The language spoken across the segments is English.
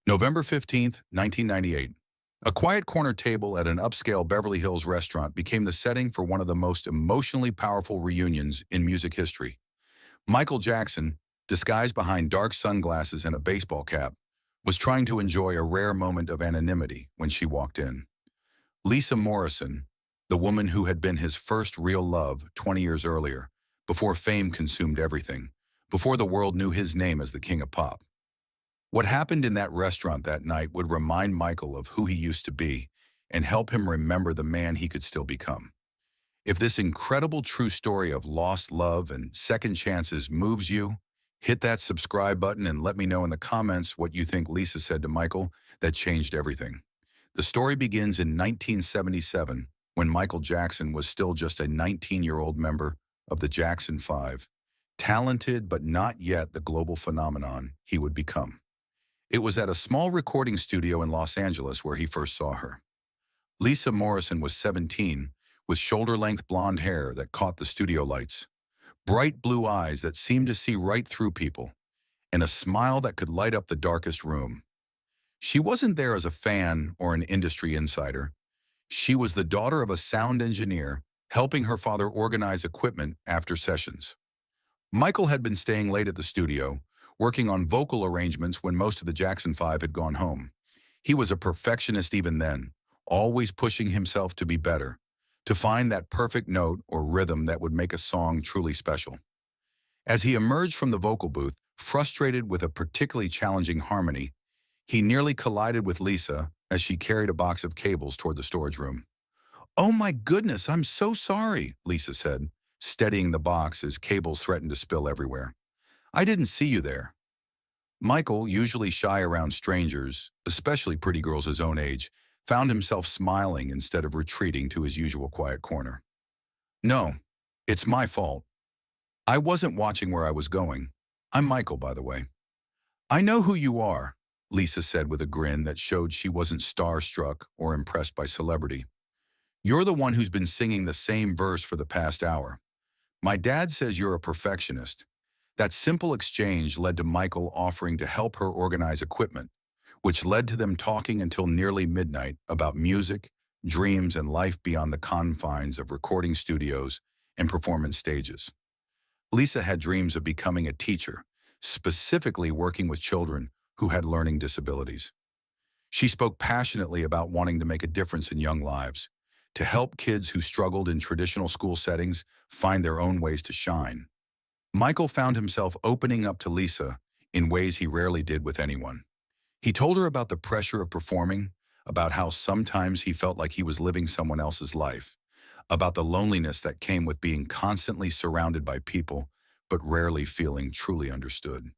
November 15th, 1998. A quiet corner table at an upscale Beverly Hills restaurant became the setting for one of the most emotionally powerful reunions in music history. Michael Jackson, disguised behind dark sunglasses and a baseball cap, was trying to enjoy a rare moment of anonymity when she walked in. Lisa Morrison, the woman who had been his first real love 20 years earlier, before fame consumed everything, before the world knew his name as the king of pop. What happened in that restaurant that night would remind Michael of who he used to be and help him remember the man he could still become. If this incredible true story of lost love and second chances moves you, hit that subscribe button and let me know in the comments what you think Lisa said to Michael that changed everything. The story begins in 1977 when Michael Jackson was still just a 19-year-old member of the Jackson 5, talented but not yet the global phenomenon he would become. It was at a small recording studio in Los Angeles where he first saw her. Lisa Morrison was 17, with shoulder-length blonde hair that caught the studio lights, bright blue eyes that seemed to see right through people, and a smile that could light up the darkest room. She wasn't there as a fan or an industry insider. She was the daughter of a sound engineer, helping her father organize equipment after sessions. Michael had been staying late at the studio, working on vocal arrangements when most of the Jackson 5 had gone home. He was a perfectionist even then, always pushing himself to be better, to find that perfect note or rhythm that would make a song truly special. As he emerged from the vocal booth, frustrated with a particularly challenging harmony, he nearly collided with Lisa as she carried a box of cables toward the storage room. "Oh my goodness, I'm so sorry," Lisa said, steadying the box as cables threatened to spill everywhere. "I didn't see you there." Michael, usually shy around strangers, especially pretty girls his own age, found himself smiling instead of retreating to his usual quiet corner. "No, it's my fault. I wasn't watching where I was going. I'm Michael, by the way." "I know who you are," Lisa said with a grin that showed she wasn't starstruck or impressed by celebrity. "You're the one who's been singing the same verse for the past hour. My dad says you're a perfectionist." That simple exchange led to Michael offering to help her organize equipment, which led to them talking until nearly midnight about music, dreams, and life beyond the confines of recording studios and performance stages. Lisa had dreams of becoming a teacher, specifically working with children who had learning disabilities. She spoke passionately about wanting to make a difference in young lives, to help kids who struggled in traditional school settings find their own ways to shine. Michael found himself opening up to Lisa in ways he rarely did with anyone. He told her about the pressure of performing, about how sometimes he felt like he was living someone else's life, about the loneliness that came with being constantly surrounded by people, but rarely feeling truly understood.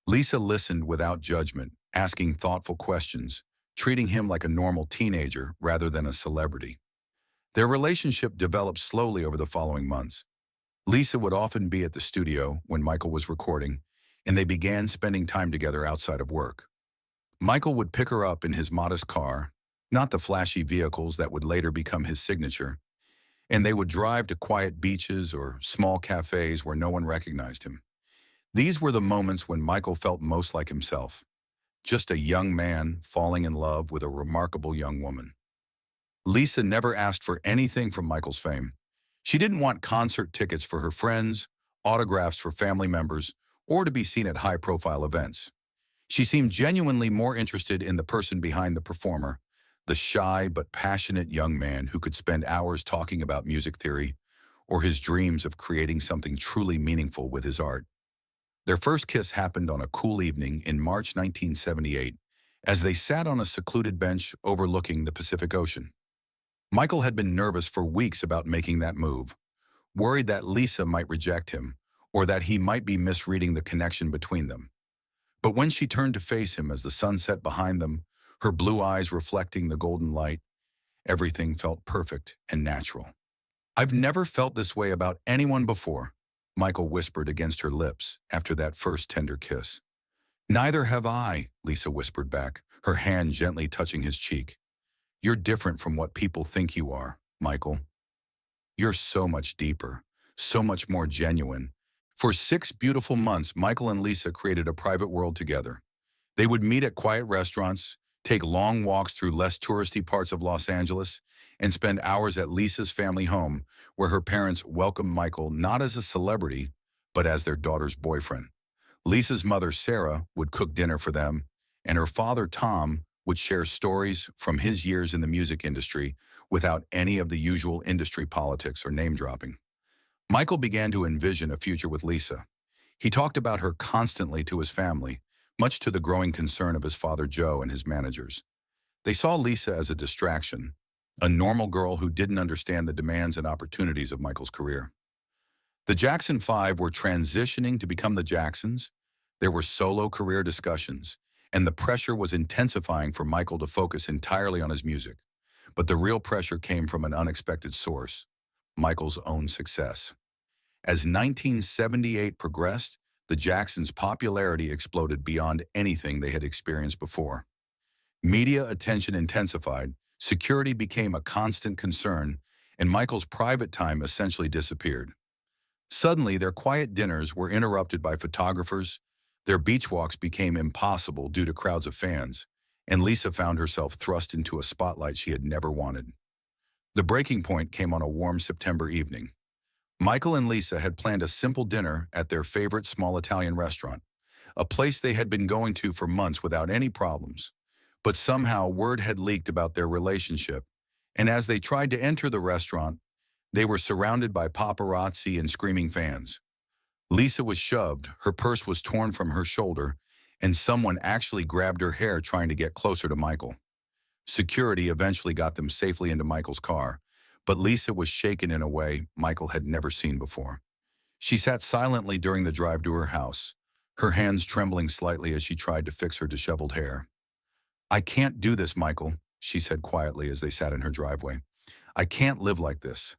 Lisa listened without judgment, asking thoughtful questions, treating him like a normal teenager rather than a celebrity. Their relationship developed slowly over the following months. Lisa would often be at the studio when Michael was recording, and they began spending time together outside of work. Michael would pick her up in his modest car, not the flashy vehicles that would later become his signature, and they would drive to quiet beaches or small cafes where no one recognized him. These were the moments when Michael felt most like himself, just a young man falling in love with a remarkable young woman. Lisa never asked for anything from Michael's fame. She didn't want concert tickets for her friends, autographs for family members, or to be seen at high-profile events. She seemed genuinely more interested in the person behind the performer, the shy but passionate young man who could spend hours talking about music theory or his dreams of creating something truly meaningful with his art. Their first kiss happened on a cool evening in March 1978 as they sat on a secluded bench overlooking the Pacific Ocean. Michael had been nervous for weeks about making that move, worried that Lisa might reject him or that he might be misreading the connection between them. But when she turned to face him as the sun set behind them, her blue eyes reflecting the golden light, everything felt perfect and natural. "I've never felt this way about anyone before," Michael whispered against her lips after that first tender kiss. "Neither have I," Lisa whispered back, her hand gently touching his cheek. "You're different from what people think you are, Michael. You're so much deeper, so much more genuine." For 6 beautiful months, Michael and Lisa created a private world together. They would meet at quiet restaurants, take long walks through less touristy parts of Los Angeles, and spend hours at Lisa's family home, where her parents welcomed Michael not as a celebrity, but as their daughter's boyfriend. Lisa's mother, Sarah, would cook dinner for them, and her father, Tom, would share stories from his years in the music industry without any of the usual industry politics or name-dropping. Michael began to envision a future with Lisa. He talked about her constantly to his family, much to the growing concern of his father Joe and his managers. They saw Lisa as a distraction, a normal girl who didn't understand the demands and opportunities of Michael's career. The Jackson Five were transitioning to become the Jacksons. There were solo career discussions, and the pressure was intensifying for Michael to focus entirely on his music. But the real pressure came from an unexpected source: Michael's own success. As 1978 progressed, the Jacksons' popularity exploded beyond anything they had experienced before. Media attention intensified, security became a constant concern, and Michael's private time essentially disappeared. Suddenly, their quiet dinners were interrupted by photographers, their beach walks became impossible due to crowds of fans, and Lisa found herself thrust into a spotlight she had never wanted. The breaking point came on a warm September evening. Michael and Lisa had planned a simple dinner at their favorite small Italian restaurant, a place they had been going to for months without any problems. But somehow word had leaked about their relationship, and as they tried to enter the restaurant, they were surrounded by paparazzi and screaming fans. Lisa was shoved, her purse was torn from her shoulder, and someone actually grabbed her hair trying to get closer to Michael. Security eventually got them safely into Michael's car, but Lisa was shaken in a way Michael had never seen before. She sat silently during the drive to her house, her hands trembling slightly as she tried to fix her disheveled hair. "I can't do this, Michael," she said quietly as they sat in her driveway. "I can't live like this.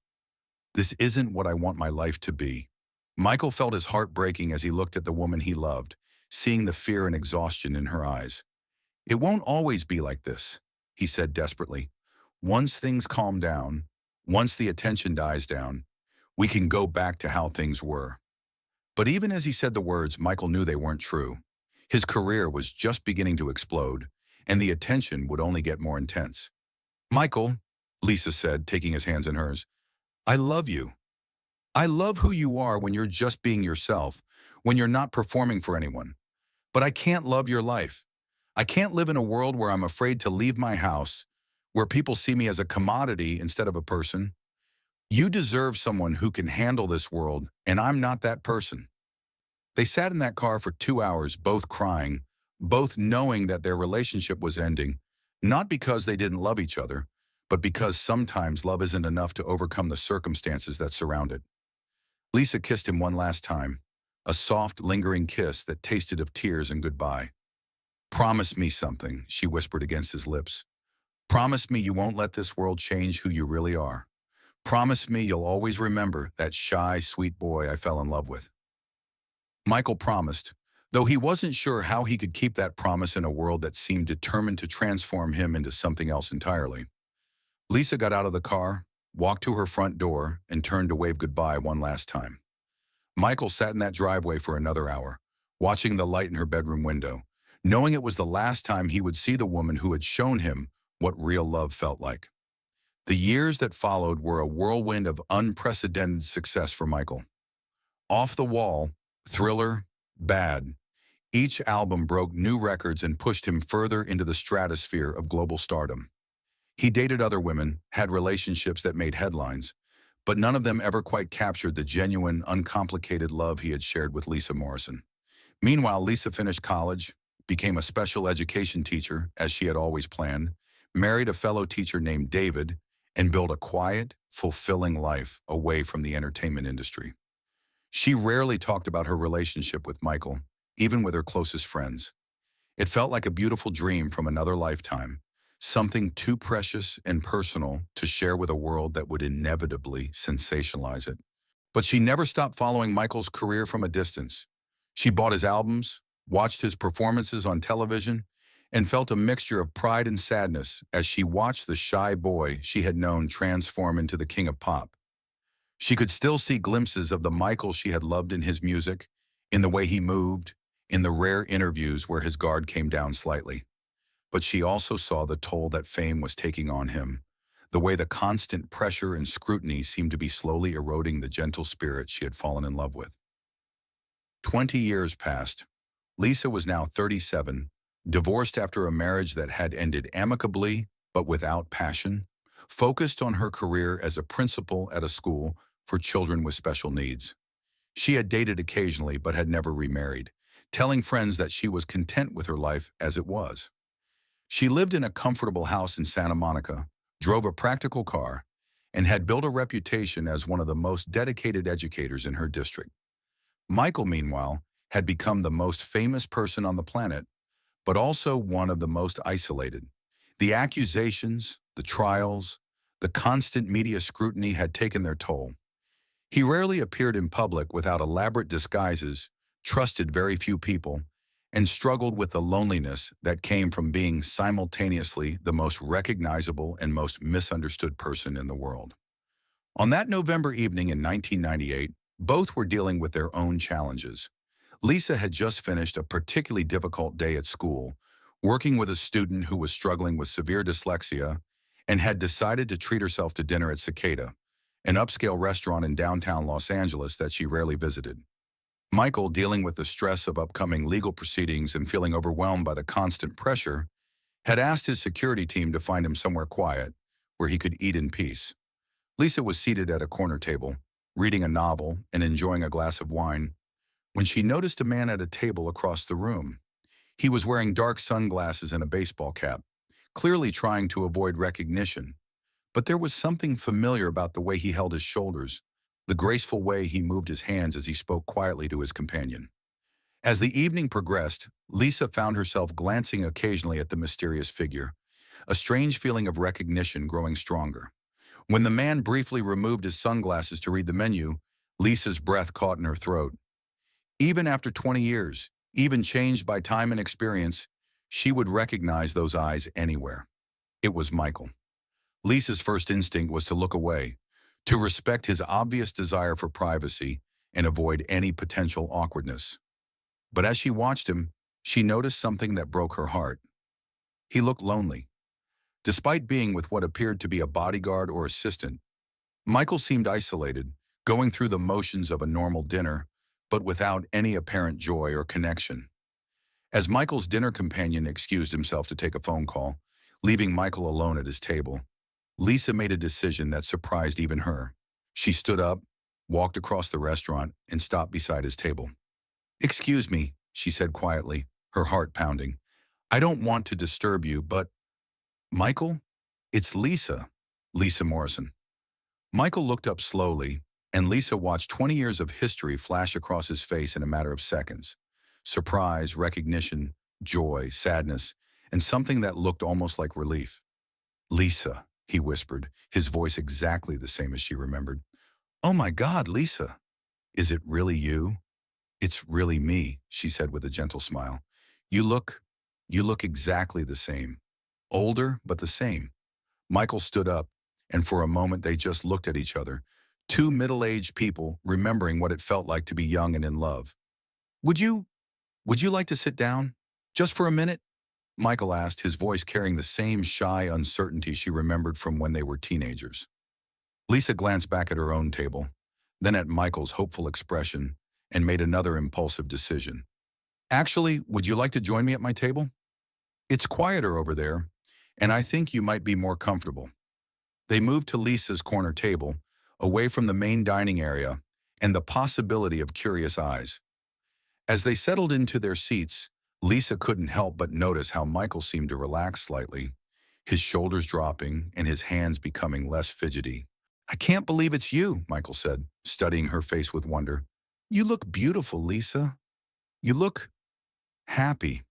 This isn't what I want my life to be." Michael felt his heart breaking as he looked at the woman he loved, seeing the fear and exhaustion in her eyes. "It won't always be like this," he said desperately. "Once things calm down, once the attention dies down, we can go back to how things were." But even as he said the words, Michael knew they weren't true. His career was just beginning to explode, and the attention would only get more intense. "Michael," Lisa said, taking his hands in hers, "I love you. I love who you are when you're just being yourself, when you're not performing for anyone. But I can't love your life. I can't live in a world where I'm afraid to leave my house, where people see me as a commodity instead of a person. You deserve someone who can handle this world, and I'm not that person." They sat in that car for 2 hours, both crying, both knowing that their relationship was ending, not because they didn't love each other, but because sometimes love isn't enough to overcome the circumstances that surround it. Lisa kissed him one last time, a soft, lingering kiss that tasted of tears and goodbye. "Promise me something," she whispered against his lips. "Promise me you won't let this world change who you really are. Promise me you'll always remember that shy, sweet boy I fell in love with." Michael promised, though he wasn't sure how he could keep that promise in a world that seemed determined to transform him into something else entirely. Lisa got out of the car, walked to her front door, and turned to wave goodbye one last time. Michael sat in that driveway for another hour, watching the light in her bedroom window, knowing it was the last time he would see the woman who had shown him what real love felt like. The years that followed were a whirlwind of unprecedented success for Michael. Off the Wall, Thriller, Bad, each album broke new records and pushed him further into the stratosphere of global stardom. He dated other women, had relationships that made headlines, but none of them ever quite captured the genuine, uncomplicated love he had shared with Lisa Morrison. Meanwhile, Lisa finished college, became a special education teacher, as she had always planned, married a fellow teacher named David, and built a quiet, fulfilling life away from the entertainment industry. She rarely talked about her relationship with Michael, even with her closest friends. It felt like a beautiful dream from another lifetime, something too precious and personal to share with a world that would inevitably sensationalize it. But she never stopped following Michael's career from a distance. She bought his albums, watched his performances on television, and felt a mixture of pride and sadness as she watched the shy boy she had known transform into the king of pop. She could still see glimpses of the Michael she had loved in his music, in the way he moved, in the rare interviews where his guard came down slightly. But she also saw the toll that fame was taking on him, the way the constant pressure and scrutiny seemed to be slowly eroding the gentle spirit she had fallen in love with. 20 years passed. Lisa was now 37, divorced after a marriage that had ended amicably but without passion, focused on her career as a principal at a school for children with special needs. She had dated occasionally but had never remarried, telling friends that she was content with her life as it was. She lived in a comfortable house in Santa Monica, drove a practical car, and had built a reputation as one of the most dedicated educators in her district. Michael, meanwhile, had become the most famous person on the planet, but also one of the most isolated. The accusations, the trials, the constant media scrutiny had taken their toll. He rarely appeared in public without elaborate disguises, trusted very few people, and struggled with the loneliness that came from being simultaneously the most recognizable and most misunderstood person in the world. On that November evening in 1998, both were dealing with their own challenges. Lisa had just finished a particularly difficult day at school, working with a student who was struggling with severe dyslexia, and had decided to treat herself to dinner at Cicada, an upscale restaurant in downtown Los Angeles that she rarely visited. Michael, dealing with the stress of upcoming legal proceedings and feeling overwhelmed by the constant pressure, had asked his security team to find him somewhere quiet, where he could eat in peace. Lisa was seated at a corner table, reading a novel and enjoying a glass of wine, when she noticed a man at a table across the room. He was wearing dark sunglasses and a baseball cap, clearly trying to avoid recognition. But there was something familiar about the way he held his shoulders, the graceful way he moved his hands as he spoke quietly to his companion. As the evening progressed, Lisa found herself glancing occasionally at the mysterious figure, a strange feeling of recognition growing stronger. When the man briefly removed his sunglasses to read the menu, Lisa's breath caught in her throat. Even after 20 years, even changed by time and experience, she would recognize those eyes anywhere. It was Michael. Lisa's first instinct was to look away, to respect his obvious desire for privacy and avoid any potential awkwardness. But as she watched him, she noticed something that broke her heart. He looked lonely. Despite being with what appeared to be a bodyguard or assistant, Michael seemed isolated, going through the motions of a normal dinner, but without any apparent joy or connection. As Michael's dinner companion excused himself to take a phone call, leaving Michael alone at his table, Lisa made a decision that surprised even her. She stood up, walked across the restaurant, and stopped beside his table. "Excuse me," she said quietly, her heart pounding. "I don't want to disturb you, but—" "Michael? It's Lisa." Lisa Morrison. Michael looked up slowly, and Lisa watched 20 years of history flash across his face in a matter of seconds. Surprise, recognition, joy, sadness, and something that looked almost like relief. "Lisa," he whispered, his voice exactly the same as she remembered. "Oh my God, Lisa. Is it really you?" "It's really me," she said with a gentle smile. You look exactly the same. Older, but the same." Michael stood up, and for a moment they just looked at each other, two middle-aged people remembering what it felt like to be young and in love. Would you like to sit down? Just for a minute?" Michael asked, his voice carrying the same shy uncertainty she remembered from when they were teenagers. Lisa glanced back at her own table, then at Michael's hopeful expression, and made another impulsive decision. "Actually, would you like to join me at my table? It's quieter over there, and I think you might be more comfortable." They moved to Lisa's corner table, away from the main dining area and the possibility of curious eyes. As they settled into their seats, Lisa couldn't help but notice how Michael seemed to relax slightly, his shoulders dropping and his hands becoming less fidgety. "I can't believe it's you," Michael said, studying her face with wonder. "You look beautiful, Lisa. You look happy."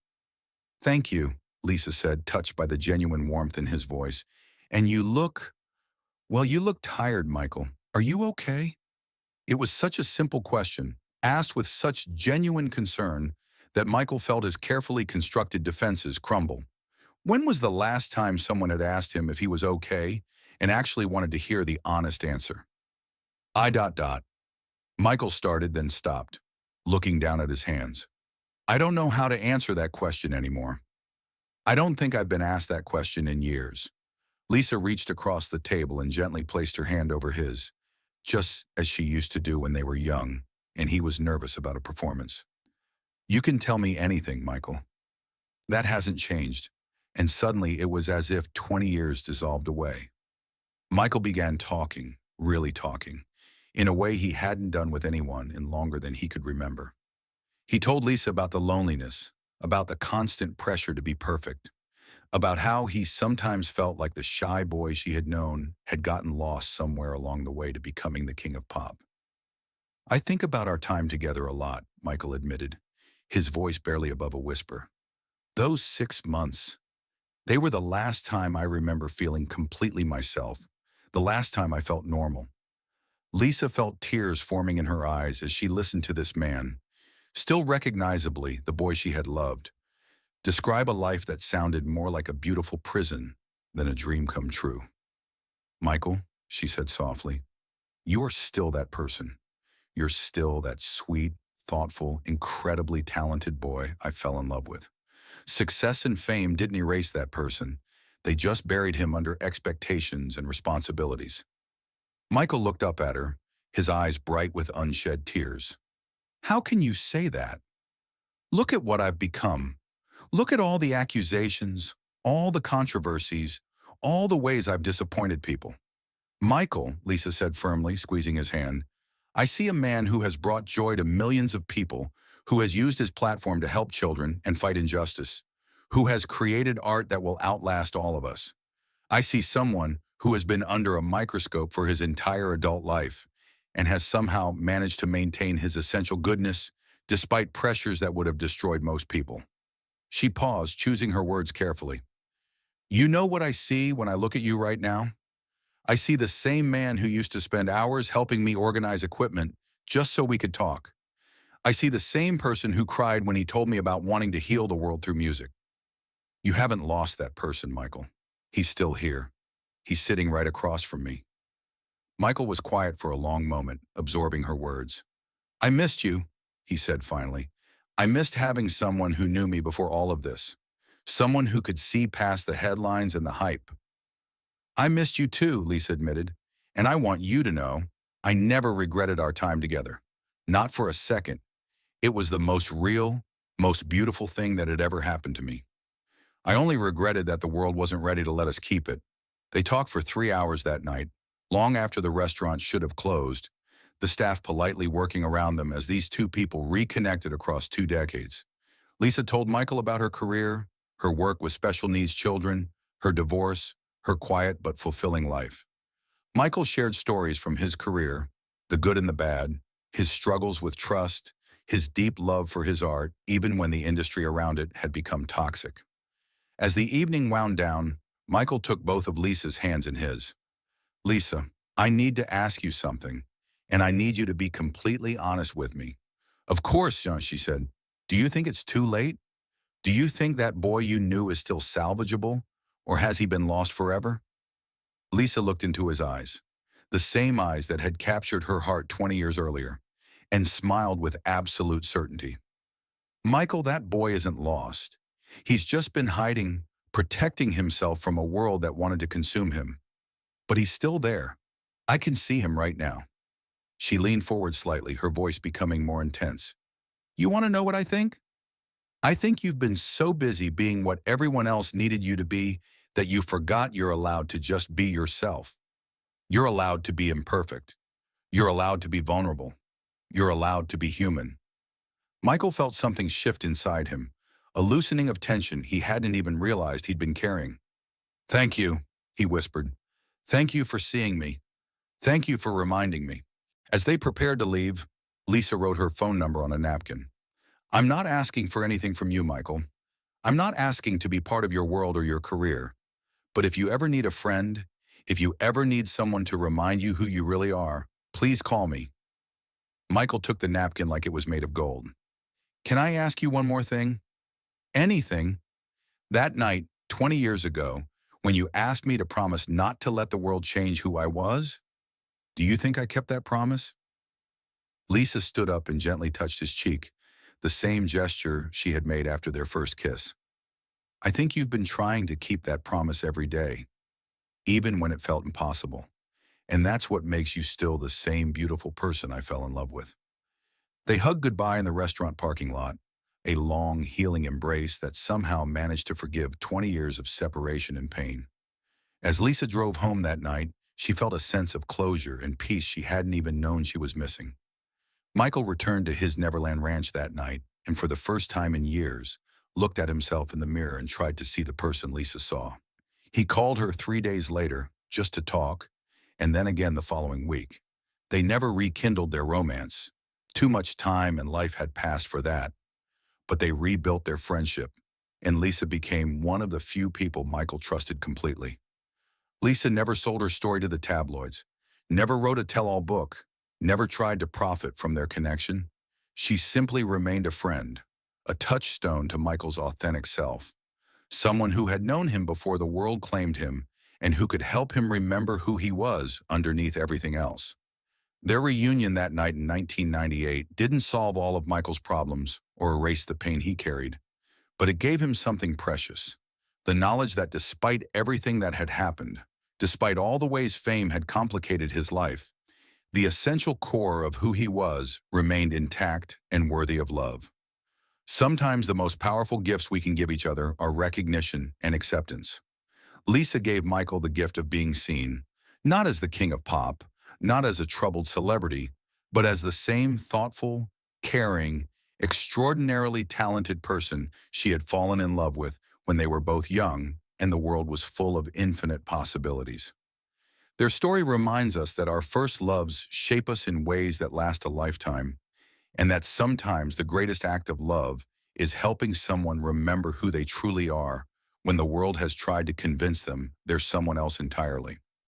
"Thank you," Lisa said, touched by the genuine warmth in his voice. "And you look tired, Michael. Are you okay?" It was such a simple question, asked with such genuine concern, that Michael felt his carefully constructed defenses crumble. When was the last time someone had asked him if he was okay and actually wanted to hear the honest answer? I. Michael started, then stopped, looking down at his hands. I don't know how to answer that question anymore. I don't think I've been asked that question in years. Lisa reached across the table and gently placed her hand over his, just as she used to do when they were young, and he was nervous about a performance. You can tell me anything, Michael. That hasn't changed. And suddenly it was as if 20 years dissolved away. Michael began talking, really talking, in a way he hadn't done with anyone in longer than he could remember. He told Lisa about the loneliness, about the constant pressure to be perfect, about how he sometimes felt like the shy boy she had known had gotten lost somewhere along the way to becoming the king of pop. I think about our time together a lot, Michael admitted, his voice barely above a whisper. Those 6 months, they were the last time I remember feeling completely myself, the last time I felt normal. Lisa felt tears forming in her eyes as she listened to this man, still recognizably the boy she had loved, describe a life that sounded more like a beautiful prison than a dream come true. Michael, she said softly, you are still that person. You're still that sweet, thoughtful, incredibly talented boy I fell in love with. Success and fame didn't erase that person. They just buried him under expectations and responsibilities. Michael looked up at her, his eyes bright with unshed tears. How can you say that? Look at what I've become. Look at all the accusations, all the controversies, all the ways I've disappointed people. Michael, Lisa said firmly, squeezing his hand, I see a man who has brought joy to millions of people, who has used his platform to help children and fight injustice, who has created art that will outlast all of us. I see someone who has been under a microscope for his entire adult life and has somehow managed to maintain his essential goodness despite pressures that would have destroyed most people. She paused, choosing her words carefully. You know what I see when I look at you right now? I see the same man who used to spend hours helping me organize equipment just so we could talk. I see the same person who cried when he told me about wanting to heal the world through music. You haven't lost that person, Michael. He's still here. He's sitting right across from me. Michael was quiet for a long moment, absorbing her words. I missed you, he said finally. I missed having someone who knew me before all of this. Someone who could see past the headlines and the hype. I missed you too, Lisa admitted. And I want you to know, I never regretted our time together. Not for a second. It was the most real, most beautiful thing that had ever happened to me. I only regretted that the world wasn't ready to let us keep it. They talked for 3 hours that night, long after the restaurant should have closed, the staff politely working around them as these two people reconnected across 2 decades. Lisa told Michael about her career, her work with special needs children, her divorce, her quiet but fulfilling life. Michael shared stories from his career, the good and the bad, his struggles with trust, his deep love for his art, even when the industry around it had become toxic. As the evening wound down, Michael took both of Lisa's hands in his. Lisa, I need to ask you something, and I need you to be completely honest with me. Of course, John, she said. Do you think it's too late? Do you think that boy you knew is still salvageable, or has he been lost forever? Lisa looked into his eyes, the same eyes that had captured her heart 20 years earlier, and smiled with absolute certainty. Michael, that boy isn't lost. He's just been hiding, protecting himself from a world that wanted to consume him. But he's still there. I can see him right now. She leaned forward slightly, her voice becoming more intense. You want to know what I think? I think you've been so busy being what everyone else needed you to be that you forgot you're allowed to just be yourself. You're allowed to be imperfect. You're allowed to be vulnerable. You're allowed to be human. Michael felt something shift inside him, a loosening of tension he hadn't even realized he'd been carrying. Thank you, he whispered. Thank you for seeing me. Thank you for reminding me. As they prepared to leave, Lisa wrote her phone number on a napkin. I'm not asking for anything from you, Michael. I'm not asking to be part of your world or your career. But if you ever need a friend, if you ever need someone to remind you who you really are, please call me. Michael took the napkin like it was made of gold. Can I ask you one more thing? Anything. That night, 20 years ago, when you asked me to promise not to let the world change who I was, do you think I kept that promise? Lisa stood up and gently touched his cheek, the same gesture she had made after their first kiss. I think you've been trying to keep that promise every day, even when it felt impossible. And that's what makes you still the same beautiful person I fell in love with. They hugged goodbye in the restaurant parking lot, a long, healing embrace that somehow managed to forgive 20 years of separation and pain. As Lisa drove home that night, she felt a sense of closure and peace she hadn't even known she was missing. Michael returned to his Neverland Ranch that night, and for the first time in years, looked at himself in the mirror and tried to see the person Lisa saw. He called her 3 days later, just to talk, and then again the following week. They never rekindled their romance. Too much time and life had passed for that, but they rebuilt their friendship, and Lisa became one of the few people Michael trusted completely. Lisa never sold her story to the tabloids, never wrote a tell-all book, never tried to profit from their connection. She simply remained a friend, a touchstone to Michael's authentic self, someone who had known him before the world claimed him and who could help him remember who he was underneath everything else. Their reunion that night in 1998 didn't solve all of Michael's problems or erase the pain he carried, but it gave him something precious, the knowledge that despite everything that had happened, despite all the ways fame had complicated his life, the essential core of who he was remained intact and worthy of love. Sometimes the most powerful gifts we can give each other are recognition and acceptance. Lisa gave Michael the gift of being seen, not as the king of pop, not as a troubled celebrity, but as the same thoughtful, caring, extraordinarily talented person she had fallen in love with when they were both young and the world was full of infinite possibilities. Their story reminds us that our first loves shape us in ways that last a lifetime, and that sometimes the greatest act of love is helping someone remember who they truly are when the world has tried to convince them they're someone else entirely.